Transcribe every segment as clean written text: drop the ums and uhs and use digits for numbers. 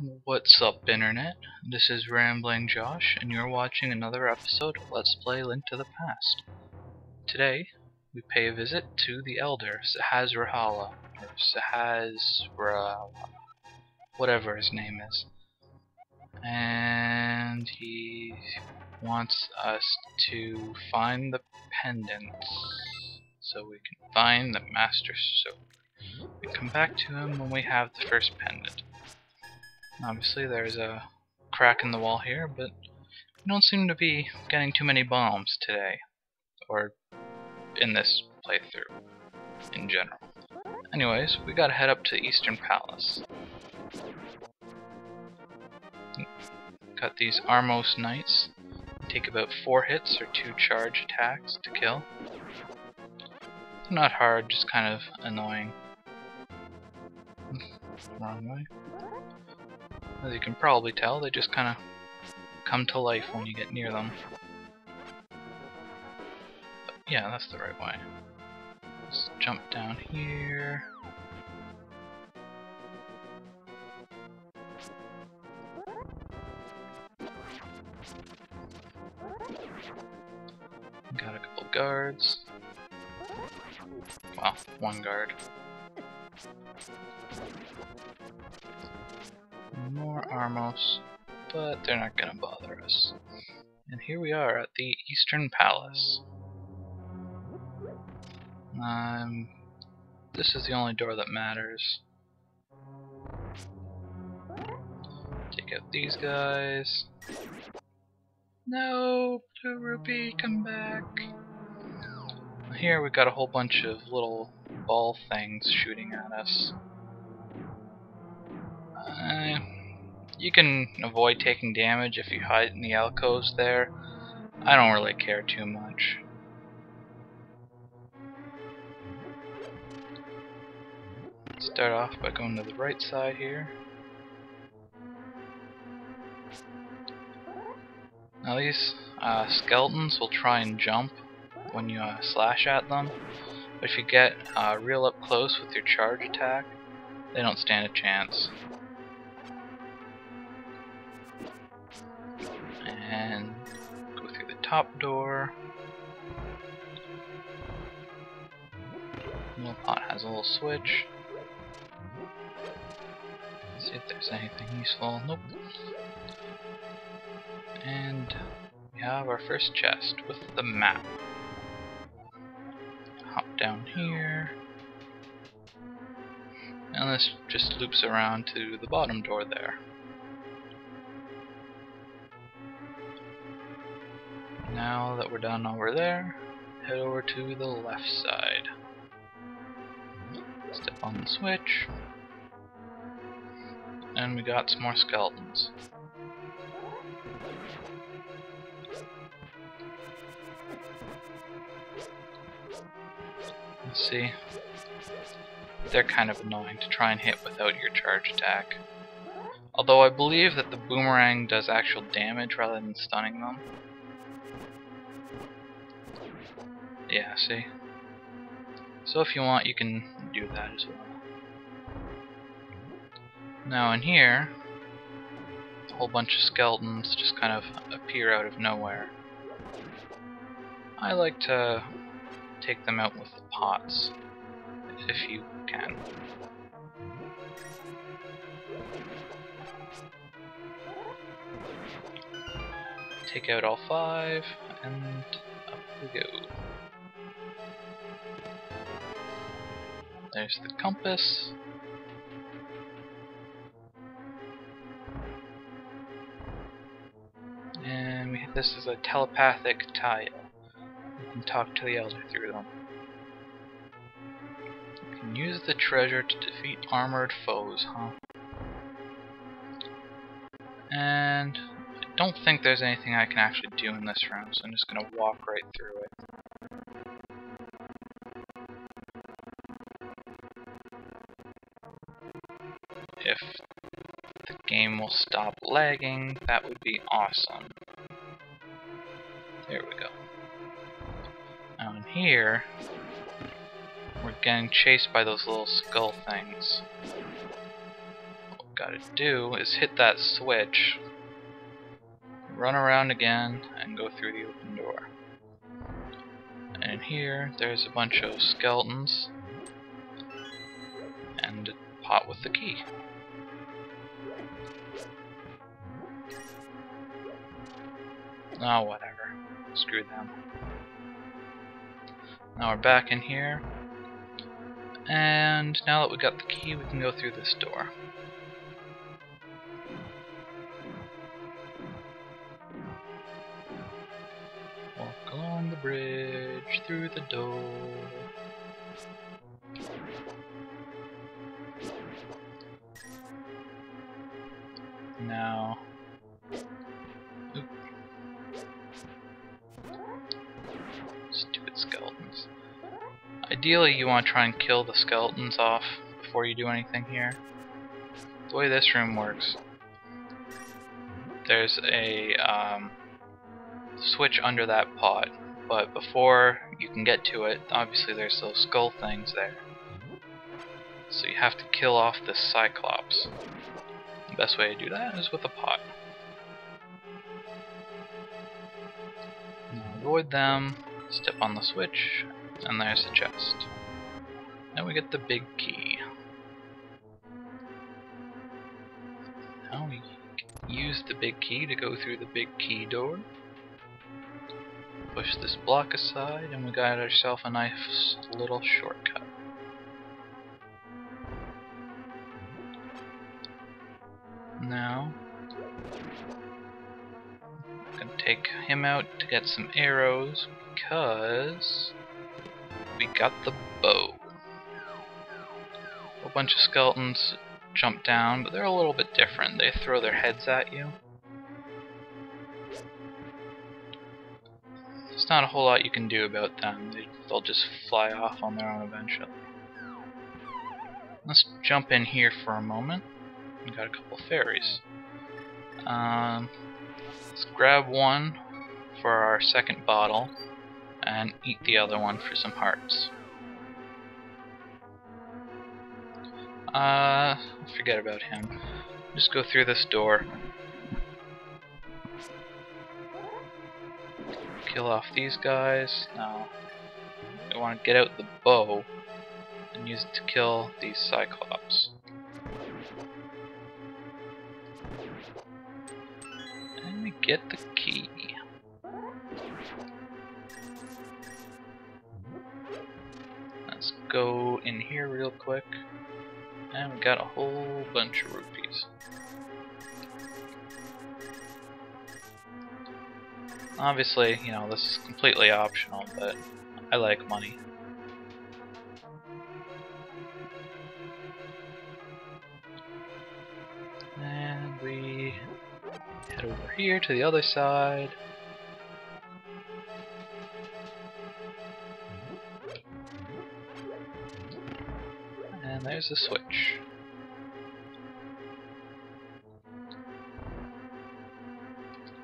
What's up, Internet? This is Rambling Josh, and you're watching another episode of Let's Play Link to the Past. Today, we pay a visit to the Elder, Sahasrahala, or Sahasra... whatever his name is. And he wants us to find the pendants, so we can find the Master Soap. We come back to him when we have the first pendant. Obviously there's a crack in the wall here, but we don't seem to be getting too many bombs today, or in this playthrough in general. Anyways, we gotta head up to the Eastern Palace. Got these Armos Knights. Take about 4 hits or 2 charge attacks to kill. Not hard, just kind of annoying. Wrong way. As you can probably tell, they just kind of come to life when you get near them. But yeah, that's the right way. Let's jump down here. Got a couple guards. Well, 1 guard. More Armos, but they're not gonna bother us. And here we are at the Eastern Palace. This is the only door that matters. Take out these guys. No, Blue Ruby, come back. Here we got a whole bunch of little ball things shooting at us. You can avoid taking damage if you hide in the alcoves there. I don't really care too much. Start off by going to the right side here. Now these skeletons will try and jump when you slash at them, but if you get real up close with your charge attack, they don't stand a chance. And go through the top door. Middle pot has a little switch. See if there's anything useful. Nope. And we have our first chest with the map. Hop down here. And this just loops around to the bottom door there. Now that we're done over there, head over to the left side. Step on the switch. And we got some more skeletons. Let's see. They're kind of annoying to try and hit without your charge attack. Although I believe that the boomerang does actual damage rather than stunning them. Yeah, see? So if you want, you can do that as well. Now in here, a whole bunch of skeletons just kind of appear out of nowhere. I like to take them out with the pots, if you can. Take out all 5, and up we go. There's the compass. And this is a telepathic tile. You can talk to the Elder through them. You can use the treasure to defeat armored foes, huh? And I don't think there's anything I can actually do in this room, so I'm just gonna walk right through it. If the game will stop lagging, that would be awesome. There we go. Now in here, we're getting chased by those little skull things. Oh, gotta do is hit that switch, run around again, and go through the open door. And in here, there's a bunch of skeletons and a pot with the key. Oh, whatever. Screw them. Now we're back in here. And now that we got the key, we can go through this door. Walk along the bridge, through the door. Now... Oop. Stupid skeletons. Ideally, you want to try and kill the skeletons off before you do anything here. The way this room works, there's a switch under that pot, but before you can get to it, obviously there's those skull things there. So you have to kill off this Cyclops. The best way to do that is with a pot. Now avoid them, step on the switch, and there's the chest. Now we get the big key. Now we use the big key to go through the big key door. Push this block aside, and we got ourselves a nice little shortcut. Now, I'm gonna take him out to get some arrows because we got the bow. A bunch of skeletons jump down, but they're a little bit different. They throw their heads at you. There's not a whole lot you can do about them. They'll just fly off on their own eventually. Let's jump in here for a moment. We got a couple fairies. Let's grab one for our second bottle and eat the other one for some hearts. Forget about him. Just go through this door. Kill off these guys. Now, we want to get out the bow and use it to kill these Cyclops. And we get the key. Let's go in here real quick. And we got a whole bunch of rupees. Obviously, you know, this is completely optional, but I like money. And we head over here to the other side. And there's the switch.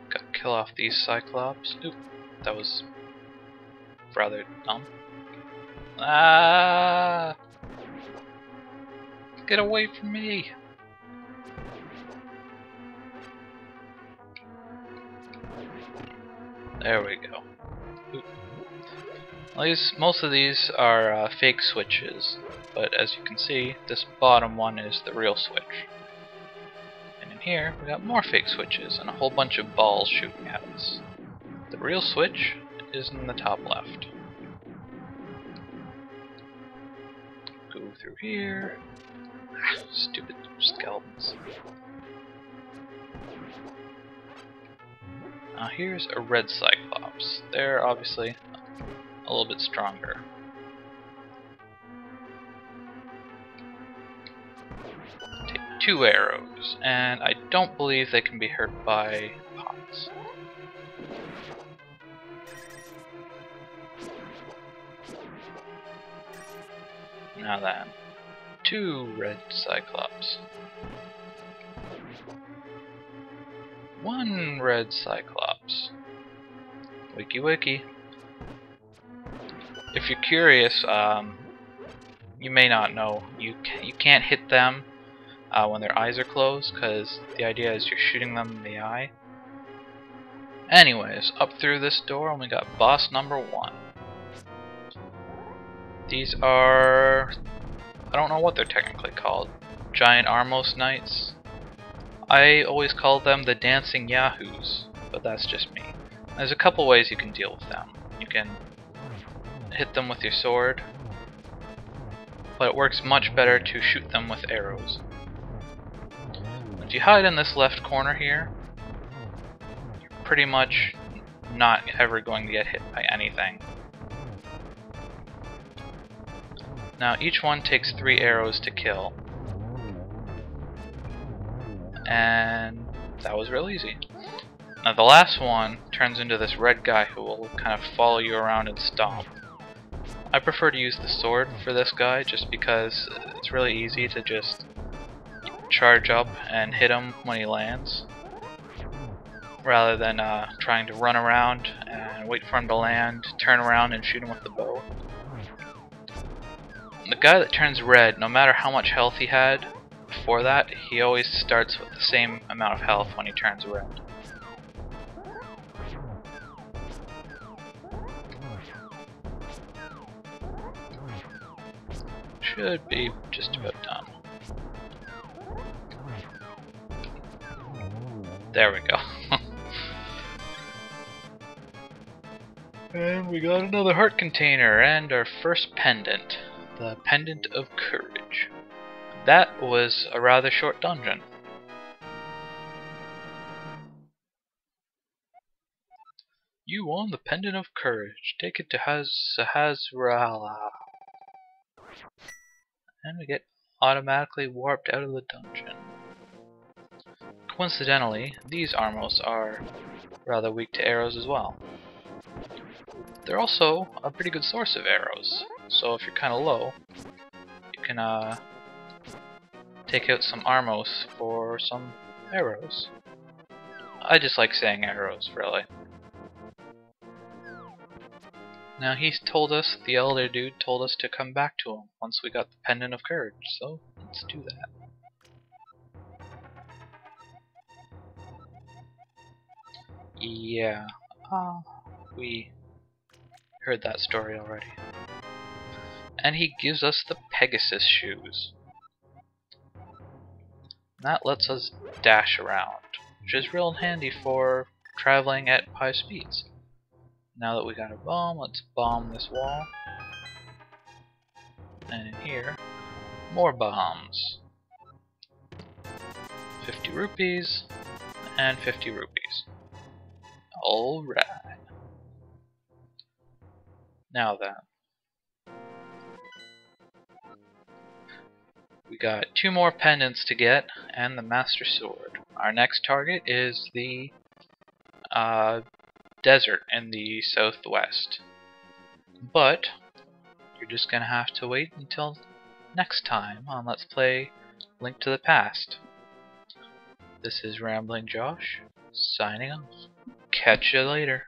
Gotta kill off these Cyclops. Oop, that was rather dumb. Ah! Get away from me! There we go. Oop. Most of these are fake switches, but as you can see, this bottom one is the real switch. And in here, we got more fake switches and a whole bunch of balls shooting at us. The real switch is in the top left. Go through here. Ah, stupid skeletons. Now here's a red Cyclops. They're obviously a little bit stronger. Take 2 arrows, and I don't believe they can be hurt by pots. Now then, 2 red Cyclops. 1 red Cyclops. Wiki wiki. If you're curious, you may not know, you can't hit them when their eyes are closed, because the idea is you're shooting them in the eye. Anyways, up through this door and we got boss number 1. These are... I don't know what they're technically called. Giant Armos Knights. I always call them the Dancing Yahoos, but that's just me. There's a couple ways you can deal with them. You can hit them with your sword, but it works much better to shoot them with arrows. If you hide in this left corner here, you're pretty much not ever going to get hit by anything. Now each one takes 3 arrows to kill, and that was real easy. Now the last one turns into this red guy who will kind of follow you around and stomp. I prefer to use the sword for this guy just because it's really easy to just charge up and hit him when he lands, rather than trying to run around and wait for him to land, turn around and shoot him with the bow. The guy that turns red, no matter how much health he had before that, he always starts with the same amount of health when he turns red. Should be just about done. There we go. And we got another heart container and our first pendant. The Pendant of Courage. That was a rather short dungeon. You won the Pendant of Courage. Take it to Sahasrara. And we get automatically warped out of the dungeon. Coincidentally, these Armos are rather weak to arrows as well. They're also a pretty good source of arrows, so if you're kind of low, you can take out some Armos for some arrows. I just like saying arrows, really. Now he's told us, the elder dude told us to come back to him once we got the Pendant of Courage, so let's do that. Yeah, we heard that story already. And he gives us the Pegasus Shoes. That lets us dash around, which is real handy for traveling at high speeds. Now that we got a bomb, let's bomb this wall. And in here, more bombs. 50 rupees, and 50 rupees. Alright. Now then. We got 2 more pendants to get, and the Master Sword. Our next target is the desert in the southwest. But you're just gonna have to wait until next time on Let's Play Link to the Past. This is Rambling Josh, signing off. Catch you later.